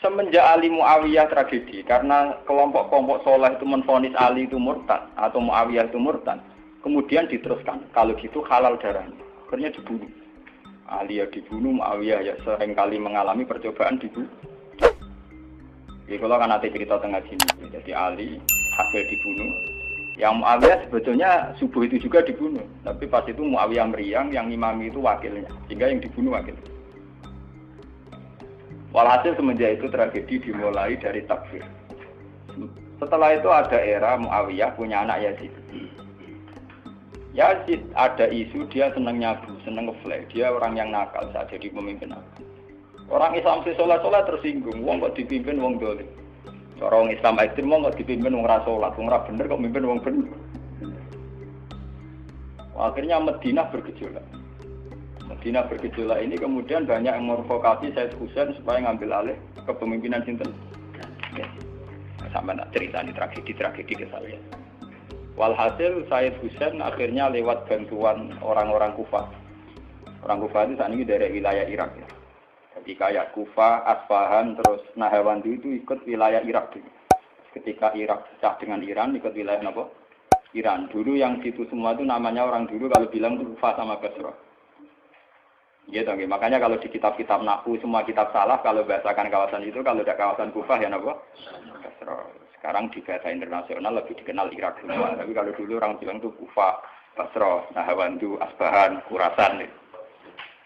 Semenjak Ali Muawiyah tragedi, karena kelompok-kelompok soleh itu menvonis Ali itu murtad atau Muawiyah itu murtad, kemudian diteruskan, kalau gitu halal darahnya, akhirnya dibunuh. Ali ya dibunuh, Muawiyah ya seringkali mengalami percobaan dibunuh. Jadi kalau kan nanti cerita tengah sini, jadi Ali hasil dibunuh, yang Muawiyah sebetulnya subuh itu juga dibunuh, tapi pas itu Muawiyah meriang, yang imami itu wakilnya, sehingga yang dibunuh wakil. Walhasil semenjak itu tragedi dimulai dari takfir. Setelah itu ada era Muawiyah punya anak Yazid. Yazid ada isu dia senang nyabu, senang ngeflek. Dia orang yang nakal saat jadi pemimpin. Orang Islam sholat tersinggung. Wong kok dipimpin wong dolim. Orang Islam ekstrem wong kok dipimpin wong ra sholat, wong ra bener kok mimpin wong bener. Akhirnya Madinah bergejolak. Madinah bergejolak ini kemudian banyak yang mervokasi Said Husain supaya ngambil alih kepemimpinan sinten. Ya. Sampai nak cerita ini tragedi ke saya. Walhasil Said Husain akhirnya lewat bantuan orang-orang Kufah. Orang Kufah itu saat ini dari wilayah Irak ya. Jadi kayak Kufah, Asfahan, terus Nahawandu itu ikut wilayah Irak dulu. Ketika Irak pecah dengan Iran, ikut wilayah apa? Iran. Dulu yang situ semua itu namanya orang dulu kalau bilang itu Kufah sama Basrah. Gitu, makanya kalau di kitab-kitab Nahwu semua kitab salah kalau bahasakan kawasan itu, kalau ada kawasan Kufah ya apa? Basrah. Sekarang di bahasa internasional lebih dikenal Irak semua. Tapi kalau dulu orang bilang itu Kufah, Basrah, Nahawandu, Asbahan, Khurasan.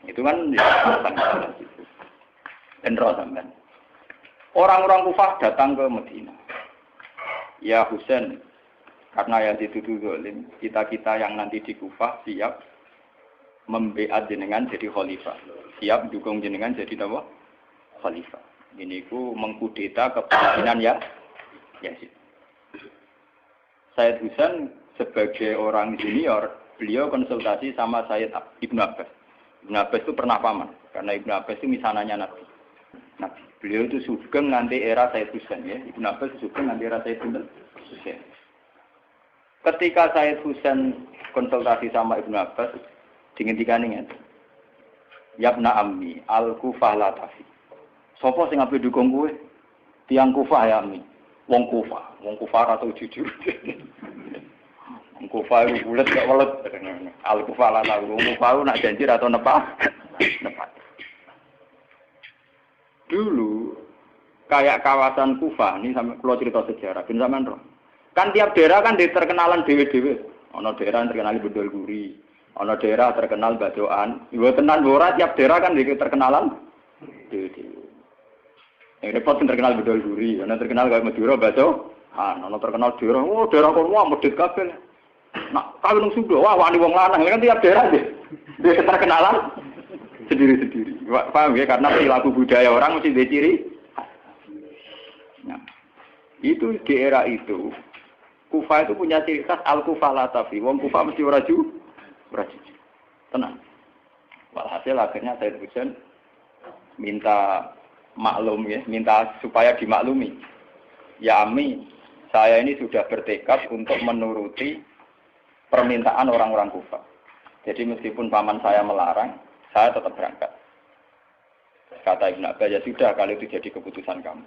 Itu kan ya kawasan itu. Endro sampean. Orang-orang Kufah datang ke Madinah. Ya Husain, karena yang dituduh zalim, kita-kita yang nanti di Kufah siap membeat jenengan jadi khalifah, siap dukung jenengan jadi apa? Khalifah. Ini ku mengkudeta kepemimpinan ya Yazid. Said Husain sebagai orang junior, beliau konsultasi sama Sayyid Ibnu Abbas. Ibnu Abbas itu pernah paman, karena Ibnu Abbas itu misananya Nabi. Beliau itu sugeng nanti era Sayyid Husain ya. Ibnu Abbas sugeng nanti era Sayyid Husain. Ketika Sayyid Husain konsultasi sama Ibnu Abbas, dingin-dingin ngene. Yabna ammi al-Kufah la tafi. Sopo sing ape dukung kowe? Tiang Kufah ya ammi. Wong Kufah atau jujur. Wong Kufah iku bulet gak welet. Al-Kufah la tafi. Wong Kufah nak janji atau nepat. Dulu kayak kawasan Kufah ini sampai kalau cerita sejarah ben sampean roh. Kan tiap daerah kan terkenalan dhewe-dhewe. Ana daerah terkenal Bedol Guri. Ono daerah terkenal badoan, ibu tenan borat tiap daerah kan terkenalan. Yang repot terkenal Bedol Guri, ono terkenal kayak Madura bado, ono terkenal daerah, daerah kono medhit kabeh. Nak kawin nang Sunda, wah wani wong lanang, kan tiap daerah dia terkenalan sendiri-sendiri. Paham ya, karena perilaku budaya orang mesti diciri. Nah, itu di era itu, Kufah itu punya ciri khas al-Kufah la tafi, wong Kufah mesti ora berjiji. Tenang. Walhasil akhirnya Said Husain minta maklum ya, minta supaya dimaklumi. Ya Ami, saya ini sudah bertekad untuk menuruti permintaan orang-orang Kufah. Jadi meskipun paman saya melarang, saya tetap berangkat. Kata Ibnu Abbas, ya sudah kalau itu jadi keputusan kamu.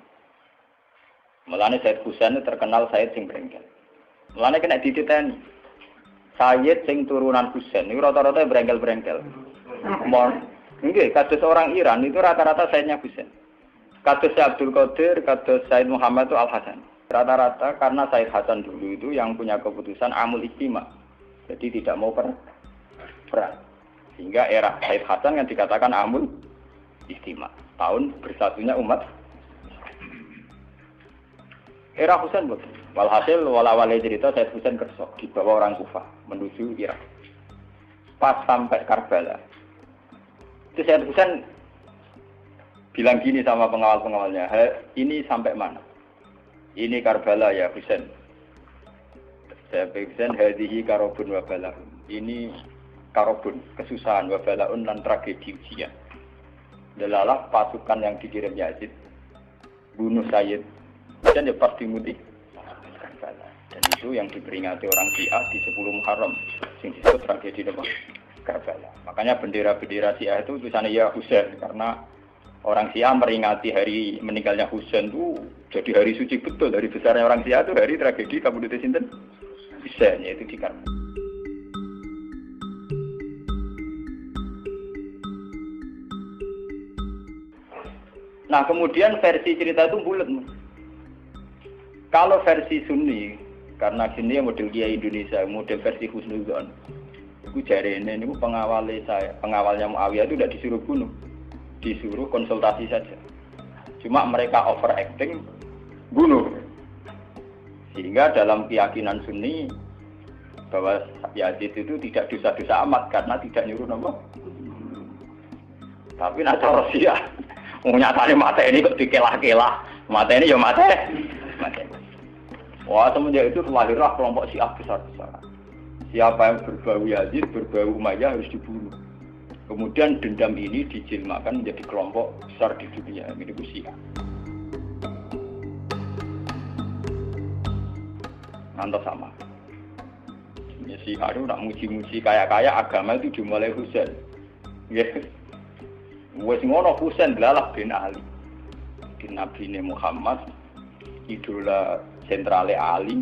Mulane Said Husain terkenal Said sing brengkel. Mulane kena dititeni. Sayyid sing turunan Husain, itu rata-rata berengkel-berengkel. Nggih, kados orang Iran itu rata-rata Sayyidnya Husain. Kados Abdul Qadir, kados Sayyid Muhammad itu Al-Hasan. Rata-rata karena Sayyid Hasan dulu itu yang punya keputusan amul istima. Jadi tidak mau perang. Sehingga era Sayyid Hasan yang dikatakan amul istima. Tahun bersatunya umat. Era Husain betul. Walhasil wala-wala cerita Said Husain kersok dibawa orang Kufah menuju Irak. Pas sampai Karbala, itu Said Husain bilang gini sama pengawal-pengawalnya, ini sampai mana? Ini Karbala ya Husain. Saya Husain hadihi karobun wabalahun. Ini karobun, kesusahan wabalaun dan tragedi ujian. Delalah pasukan yang dikirim Yazid bunuh Sayyid dan ya pasti mudik. Dan itu yang diperingati orang Syiah di 10 Muharram yang disebut tragedi Karbala. Makanya bendera-bendera Syiah itu tulisannya ya Husain karena Orang Syiah meringati hari meninggalnya Husain itu jadi hari suci betul. Hari besarnya orang Syiah itu hari tragedi Kabudut Sinten Husain, yaitu di Karbala. Nah kemudian versi cerita itu bulat. Kalau versi Sunni, karena sini model Kiai Indonesia, model versi Husnudzon, itu jari ini pengawalnya Muawiyah itu tidak disuruh bunuh, disuruh konsultasi saja. Cuma mereka overacting bunuh. Sehingga dalam keyakinan Sunni bahwa Yazid itu tidak dosa-dosa amat karena tidak nyuruh nama. Tapi nak Rusia, nyatanya mata ini kok dikelah-kelah, mata ini ya mata. Wah semenjak itu lahirlah kelompok Syiah besar-besaran. Siapa yang berbau Yazid, berbau Umayyah harus dibunuh. Kemudian dendam ini dijilmakan menjadi kelompok besar di dunia, ini Syiah. Ngantos sama. Ya Syiah itu nak muji-muji kaya-kaya agama itu dimulai Husain. Nggih. Wes ngono Husain Lalak bin Ali. Bin Nabi Muhammad, idola sentrale Ali,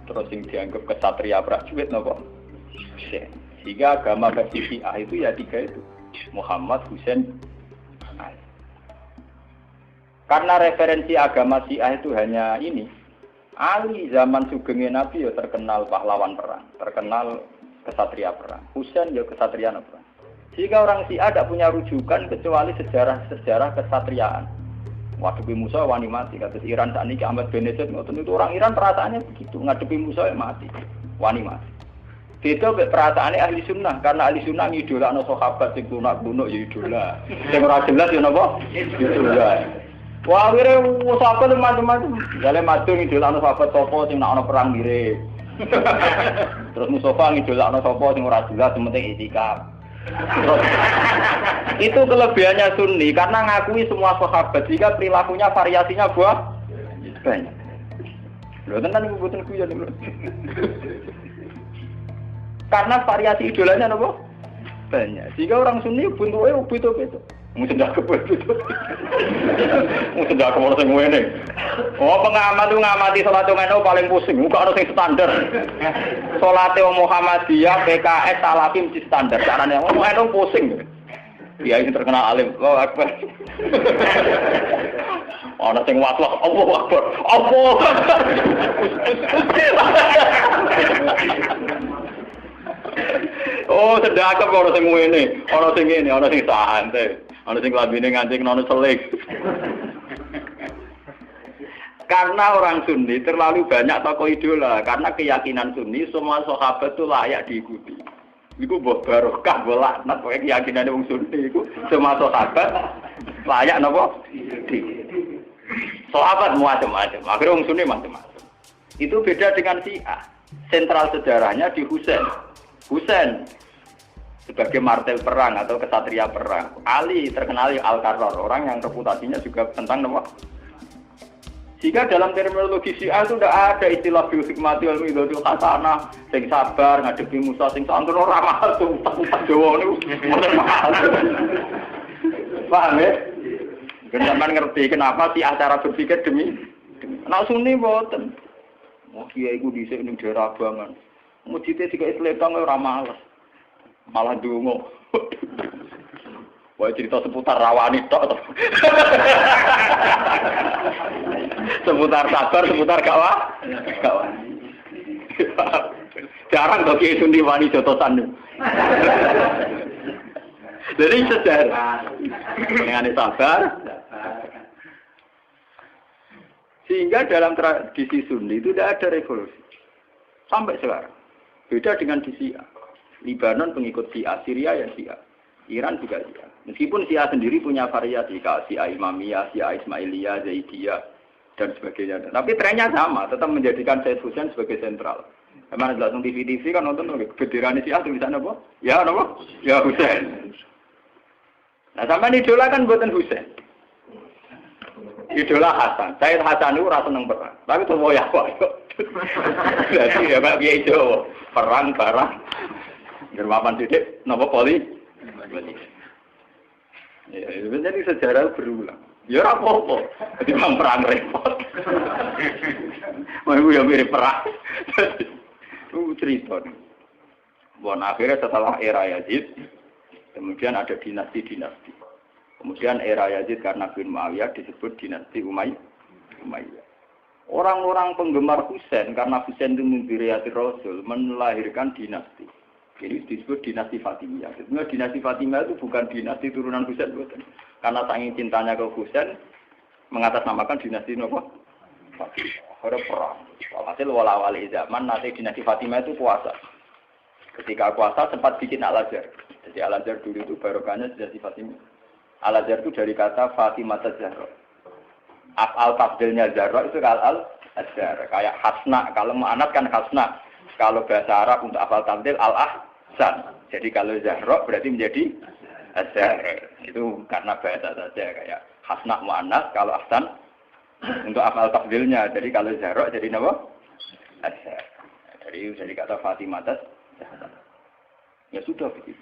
terus yang dianggap kesatria prajurit napa? Husain. Sehingga agama versi Syiah itu ya tiga itu, Muhammad, Husain, Ali. Karena referensi agama Syiah itu hanya ini, Ali zaman sugenge Nabi ya terkenal pahlawan perang, terkenal kesatria perang. Husain ya kesatria perang. Sehingga orang Syiah tidak punya rujukan kecuali sejarah kesatriaan. Ngadepi Musa wani mati, kata Iran saat ini Ahmad Benezet ngoten itu orang Iran perasaannya begitu, ngadepi Musa ya mati, wani mati. Beda perasaannya ahli sunnah, karena ahli sunnah ngidolakno sahabat sing lunak-lunak ya idola, sing ora jelas ya napa? Idola. Wah akhirnya sahabat macam-macam, jale madun ngidolakno sahabat sapa sing nak ana perang mirip. Terus Mustafa ngidolakno sapa sing ora jelas, penting itikaf. Itu kelebihannya Sunni karena ngakui semua sahabat jika perilakunya variasinya banyak. Lho tenan iku mboten guyon lho. Karena variasi idolanya napa? Banyak. Jika orang Sunni bentuke beda-beda. Mungkin ndak kebet. Mungkin ndak kemono sing ngene. Oh, pengamat itu ngamati salat ngono paling pusing, muka ono sing standar. Salate Muhammadiyah, PKS, Salafi mesti standar. Carane ngono pusing. Dia ini terkenal alim. Allahu Akbar. Ono sing watlak, Allahu Akbar. Allahu Akbar. Oh, sedekah kok ono sing ngene, ono sing ngene, ono sing santai. Ono sing lambene nganti ono selik. Karena orang Sunni terlalu banyak tokoh idola, karena keyakinan Sunni semua sahabat itu layak diikuti. Iku mbok barokah mbok laknat pokoke keyakinane wong Sunni iku semua sahabat layak napa? Sahabat macam-macam, akhirnya wong Sunni macam-macam. Itu beda dengan Syiah. Sentral sejarahnya di Husain. Husain sebagai martel perang atau kesatria perang. Ali terkenal Al-Qarrar, orang yang reputasinya juga tentang nama. Jika dalam terminologi Syiah itu tidak ada istilah bil hikmati wal mau'izatil hasanah, sing sabar ngadepi Musa sing santun ora mahal tuh tak Jawa niku mboten mahal. Paham ya? Sampeyan ngerti kenapa Syiah cara berpikir demi nek Sunni mboten. Mau kiai iku dhisik ning daerah Abangan. Mujite sik Islam ora males. Malah dungo. Wah cerita seputar rawani tok. Seputar sabar, seputar gawah. Jarang kok kiai Sunni wani jotosan. Jadi sejarah. Dengan sabar. Sehingga dalam tradisi Sunni itu tidak ada revolusi. Sampai sekarang. Beda dengan di Syiah. Libanon pengikut Syiah, Syria ya Syiah. Iran juga Syiah. Meskipun Syiah sendiri punya variasi, kayak Syiah Imamiyah, Syiah Ismailiyah, Zaidiyah, dan sebagainya. Tapi trennya sama, tetap menjadikan Said Husain sebagai sentral. Karena di TV kan nonton bendera Syiah tulisannya apa? Ya apa? Ya Husain. Nah sama idola kan buatan Husain. Idola Hasan. Said Hasan itu rasa seneng perang. Tapi tuh mau ya kok. Jadi ya Pak Kiai Jawa perang barang. Gerwapan sidik, nopo poli. Ya, jadi sejarah berulang. Ya ora apa-apa. Dadi perang repot. Mau yo mirip perang. Itu cerita. Bon, akhirnya setelah era Yazid, kemudian ada dinasti-dinasti. Kemudian era Yazid karena bin Muawiyah disebut dinasti Umayyah. Orang-orang penggemar Husain karena Husain itu mimpi Rasul melahirkan dinasti. Jadi disebut dinasti Fatimiyah. Sebenarnya dinasti Fatimiyah itu bukan dinasti turunan Husain, bukan. Karena saking cintanya ke Husain mengatasnamakan dinasti apa? Fatimiyah. Ada perang. Walhasil wala-wali zaman nanti dinasti Fatimiyah itu puasa. Ketika puasa sempat bikin Al-Azhar. Jadi Al-Azhar dulu itu barokahnya dinasti Fatimiyah. Al-Azhar itu dari kata Fatimah Zahra. Af'al tafdilnya Zahra itu Al-Azhar. Kayak Hasna, kalau mu'anat kan Hasna. Kalau bahasa Arab untuk af'al tafdil Al-Ahsan. Jadi kalau Zahra berarti menjadi Azhar. Itu karena bahasa saja. Kayak Hasna mu'anat, kalau Ahsan untuk af'al tafdilnya. Jadi kalau Zahra jadi apa? Azhar. Jadi kata Fatimah Zahra. Ya sudah begitu.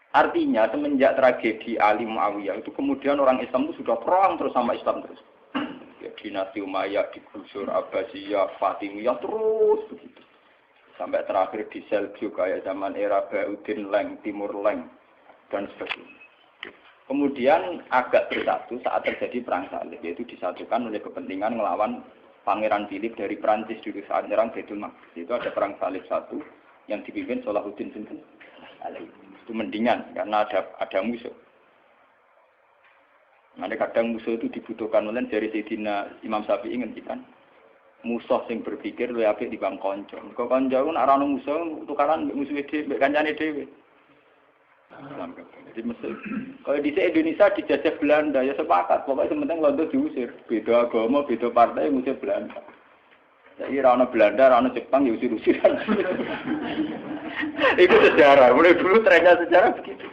Artinya semenjak tragedi Ali Muawiyah itu kemudian orang Islam itu sudah perang terus sama Islam terus. Ya, dinasti Umayyah digusur, Abbasiyah, Fatimiyah terus begitu. Sampai terakhir di Seljuk kayak zaman era Bauddin Leng, Timur Leng dan sebagainya. Kemudian agak bersatu saat terjadi perang salib, yaitu disatukan oleh kepentingan melawan Pangeran Philip dari Prancis dulu saat menyerang Baitul Maqdis. Itu ada perang salib satu yang dipimpin Salahuddin alaihi. Itu mendingan karena ada musuh. Nanti kadang musuh itu dibutuhkan oleh dari Sayyidina Imam Syafi'i ngendikan musuh sing berpikir luwih apik dibanding kanca. Kok kanca ku nek ora ono musuh tukaran musuh dhewe, mbek kancane dhewe. Jadi mesti kalau di Indonesia dijajah Belanda ya sepakat, pokoknya sementing Londo diusir. Beda agama, beda partai musuh Belanda. Jadi rana Belanda, rana Jepang ya usir-usiran. Itu sejarah. Mulai dulu trennya sejarah begitu.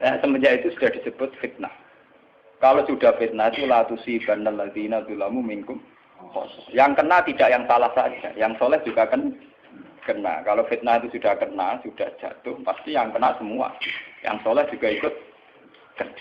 Nah, semenjak itu sudah disebut fitnah. Kalau sudah fitnah itu la tusibanna alladziina dzalamu minkum. Yang kena tidak yang salah saja, yang soleh juga kena. Kalau fitnah itu sudah kena, sudah jatuh, pasti yang kena semua. Yang soleh juga ikut kena.